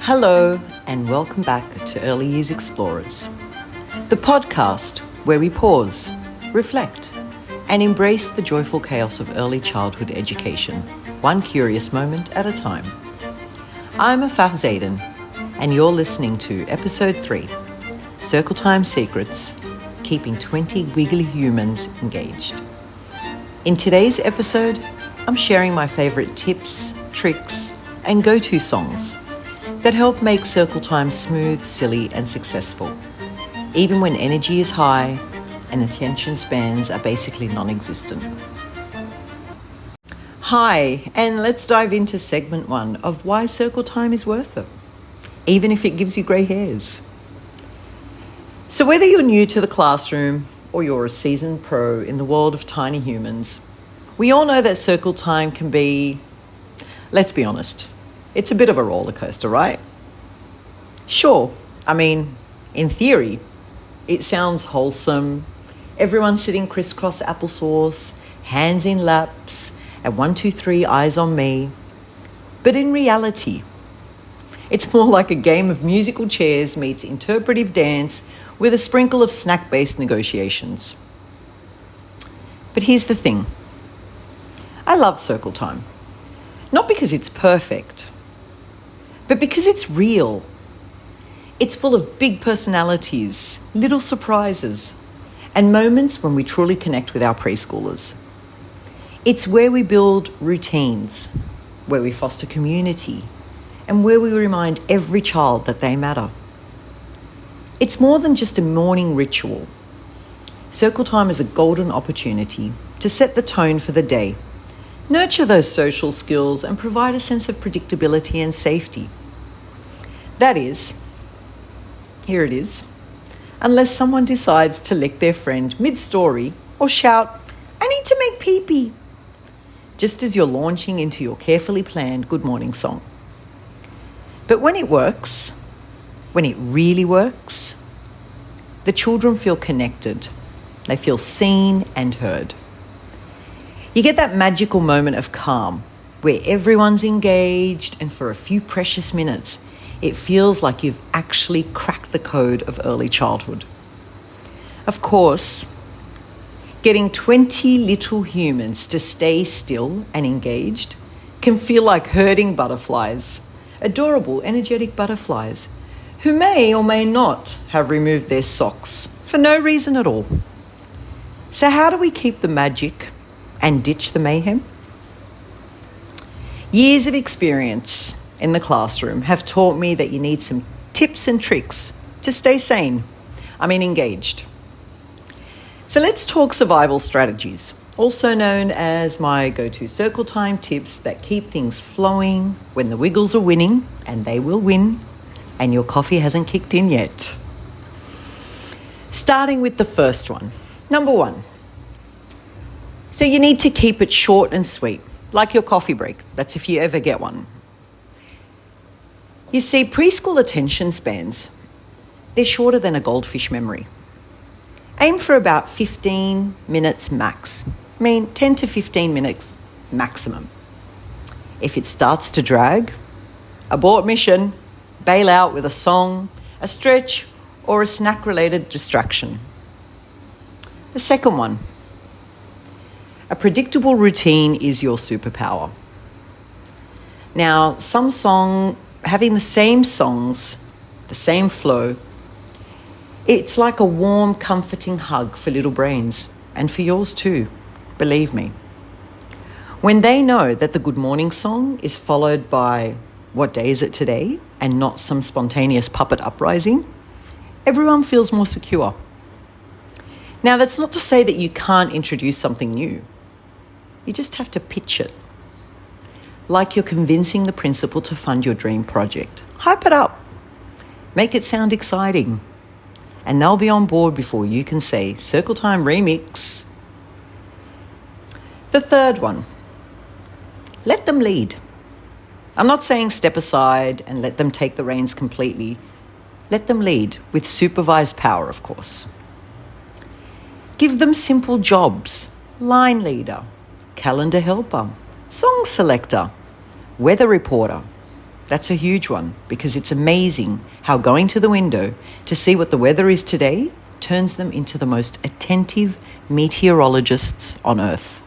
Hello and welcome back to Early Years Explorers, the podcast where we pause, reflect, and embrace the joyful chaos of early childhood education, one curious moment at a time. I'm Afaf Zayden, and you're listening to Episode 3, Circle Time Secrets, Keeping 20 Wiggly Humans Engaged. In today's episode, I'm sharing my favourite tips, tricks, and go-to songs that help make circle time smooth, silly, and successful, even when energy is high and attention spans are basically non-existent. Hi, and let's dive into segment 1 of why circle time is worth it, even if it gives you grey hairs. So whether you're new to the classroom or you're a seasoned pro in the world of tiny humans, we all know that circle time can be, let's be honest, it's a bit of a roller coaster, right? Sure, in theory, it sounds wholesome. Everyone sitting crisscross applesauce, hands in laps, and 1, 2, 3, eyes on me. But in reality, it's more like a game of musical chairs meets interpretive dance with a sprinkle of snack-based negotiations. But here's the thing. I love circle time. Not because it's perfect, but because it's real. It's full of big personalities, little surprises, and moments when we truly connect with our preschoolers. It's where we build routines, where we foster community, and where we remind every child that they matter. It's more than just a morning ritual. Circle time is a golden opportunity to set the tone for the day, nurture those social skills, and provide a sense of predictability and safety. That is, here it is, unless someone decides to lick their friend mid-story or shout, "I need to make pee-pee," just as you're launching into your carefully planned good morning song. But when it works, when it really works, the children feel connected. They feel seen and heard. You get that magical moment of calm where everyone's engaged, and for a few precious minutes, it feels like you've actually cracked the code of early childhood. Of course, getting 20 little humans to stay still and engaged can feel like herding butterflies, adorable, energetic butterflies, who may or may not have removed their socks for no reason at all. So how do we keep the magic and ditch the mayhem? Years of experience in the classroom have taught me that you need some tips and tricks to stay sane, engaged. So let's talk survival strategies, also known as my go-to circle time tips that keep things flowing when the Wiggles are winning, and they will win, and your coffee hasn't kicked in yet. Starting with the first one. Number 1. So you need to keep it short and sweet, like your coffee break. That's if you ever get one. You see, preschool attention spans, they're shorter than a goldfish memory. Aim for about 15 minutes max. 10 to 15 minutes maximum. If it starts to drag, abort mission, bail out with a song, a stretch, or a snack-related distraction. The second one. A predictable routine is your superpower. Now, having the same songs, the same flow, it's like a warm, comforting hug for little brains, and for yours too, believe me. When they know that the good morning song is followed by "What day is it today?" and not some spontaneous puppet uprising, everyone feels more secure. Now, that's not to say that you can't introduce something new. You just have to pitch it. Like you're convincing the principal to fund your dream project. Hype it up. Make it sound exciting. And they'll be on board before you can say, "Circle Time Remix." The third one. Let them lead. I'm not saying step aside and let them take the reins completely. Let them lead, with supervised power, of course. Give them simple jobs. Line leader, calendar helper, song selector, weather reporter, That's a huge one, because it's amazing how going to the window to see what the weather is today turns them into the most attentive meteorologists on Earth.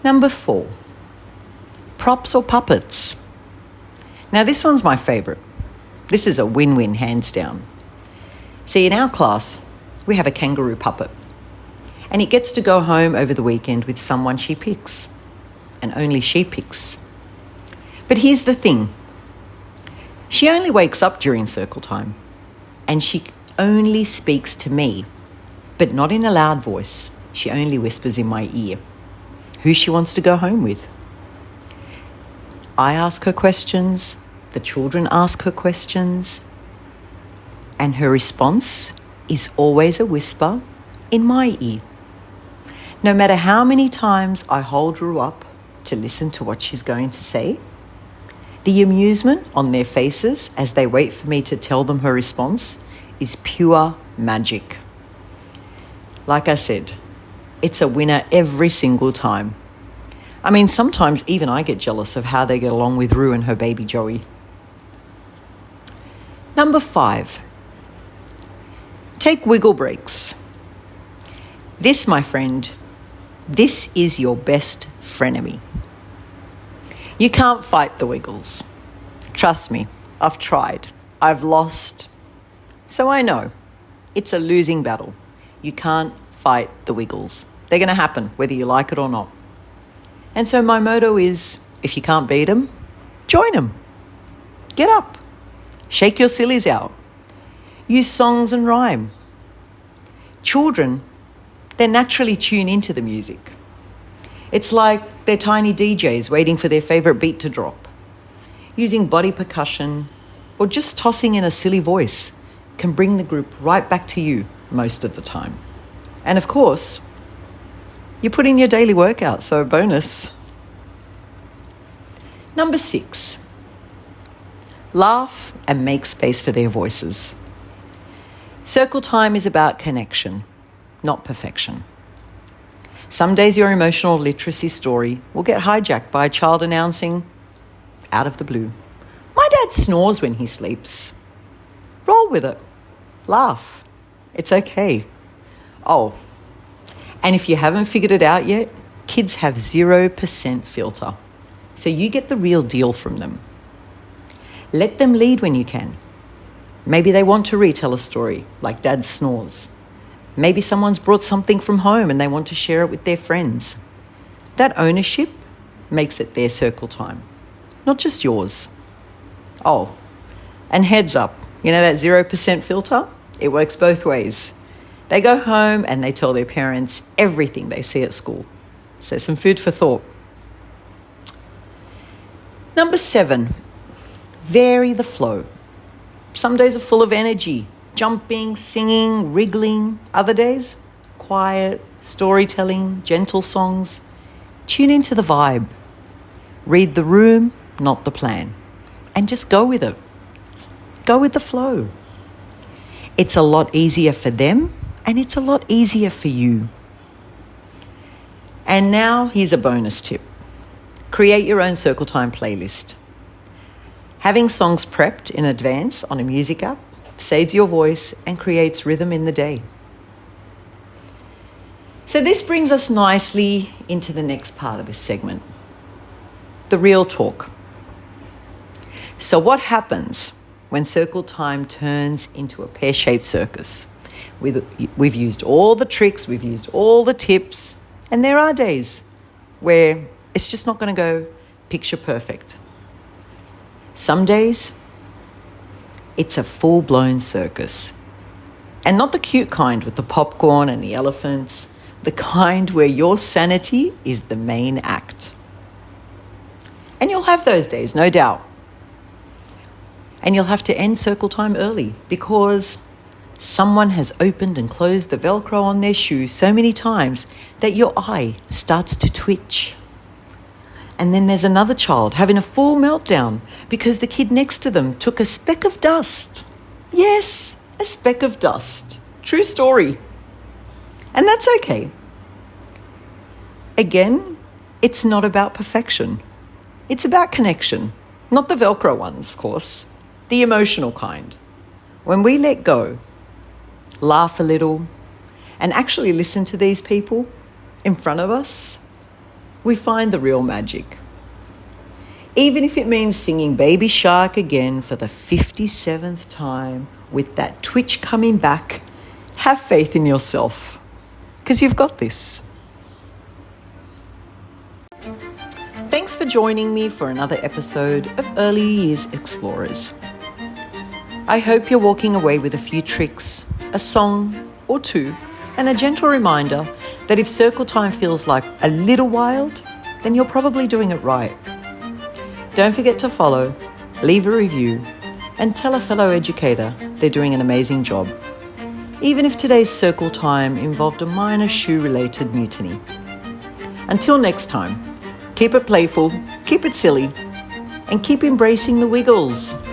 Number 4, props or puppets. Now this one's my favourite. This is a win-win, hands down. See, in our class, we have a kangaroo puppet, and it gets to go home over the weekend with someone she picks, and only she picks. But here's the thing. She only wakes up during circle time, and she only speaks to me, but not in a loud voice. She only whispers in my ear who she wants to go home with. I ask her questions, the children ask her questions, and her response is always a whisper in my ear. No matter how many times I hold her up to listen to what she's going to say, the amusement on their faces as they wait for me to tell them her response is pure magic. Like I said, it's a winner every single time. I mean, sometimes even I get jealous of how they get along with Rue and her baby Joey. Number 5, take wiggle breaks. This, my friend, this is your best frenemy. You can't fight the wiggles. Trust me, I've tried. I've lost. So I know it's a losing battle. You can't fight the wiggles. They're going to happen whether you like it or not. And so my motto is, if you can't beat them, join them. Get up. Shake your sillies out. Use songs and rhyme. Children, they naturally tune into the music. It's like they're tiny DJs waiting for their favourite beat to drop. Using body percussion or just tossing in a silly voice can bring the group right back to you most of the time. And of course, you put in your daily workout, so bonus. Number 6, laugh and make space for their voices. Circle time is about connection, not perfection. Some days your emotional literacy story will get hijacked by a child announcing, out of the blue, "My dad snores when he sleeps." Roll with it. Laugh. It's okay. Oh, and if you haven't figured it out yet, kids have 0% filter. So you get the real deal from them. Let them lead when you can. Maybe they want to retell a story, like Dad snores. Maybe someone's brought something from home and they want to share it with their friends. That ownership makes it their circle time, not just yours. Oh, and heads up, you know that 0% filter? It works both ways. They go home and they tell their parents everything they see at school. So some food for thought. Number 7, vary the flow. Some days are full of energy, jumping, singing, wriggling. Other days, quiet, storytelling, gentle songs. Tune into the vibe. Read the room, not the plan. And just go with it. Go with the flow. It's a lot easier for them, and it's a lot easier for you. And now here's a bonus tip. Create your own circle time playlist. Having songs prepped in advance on a music app saves your voice and creates rhythm in the day. So this brings us nicely into the next part of this segment, the real talk. So what happens when circle time turns into a pear-shaped circus? We've used all the tricks, we've used all the tips, and there are days where it's just not going to go picture perfect. Some days, it's a full-blown circus. And not the cute kind with the popcorn and the elephants, the kind where your sanity is the main act. And you'll have those days, no doubt. And you'll have to end circle time early because someone has opened and closed the Velcro on their shoe so many times that your eye starts to twitch. And then there's another child having a full meltdown because the kid next to them took a speck of dust. Yes, a speck of dust. True story. And that's okay. Again, it's not about perfection. It's about connection. Not the Velcro ones, of course, the emotional kind. When we let go, laugh a little, and actually listen to these people in front of us, we find the real magic. Even if it means singing Baby Shark again for the 57th time with that twitch coming back, have faith in yourself, because you've got this. Thanks for joining me for another episode of Early Years Explorers. I hope you're walking away with a few tricks, a song or two, and a gentle reminder that if circle time feels like a little wild, then you're probably doing it right. Don't forget to follow, leave a review, and tell a fellow educator they're doing an amazing job, even if today's circle time involved a minor shoe-related mutiny. Until next time, keep it playful, keep it silly, and keep embracing the wiggles.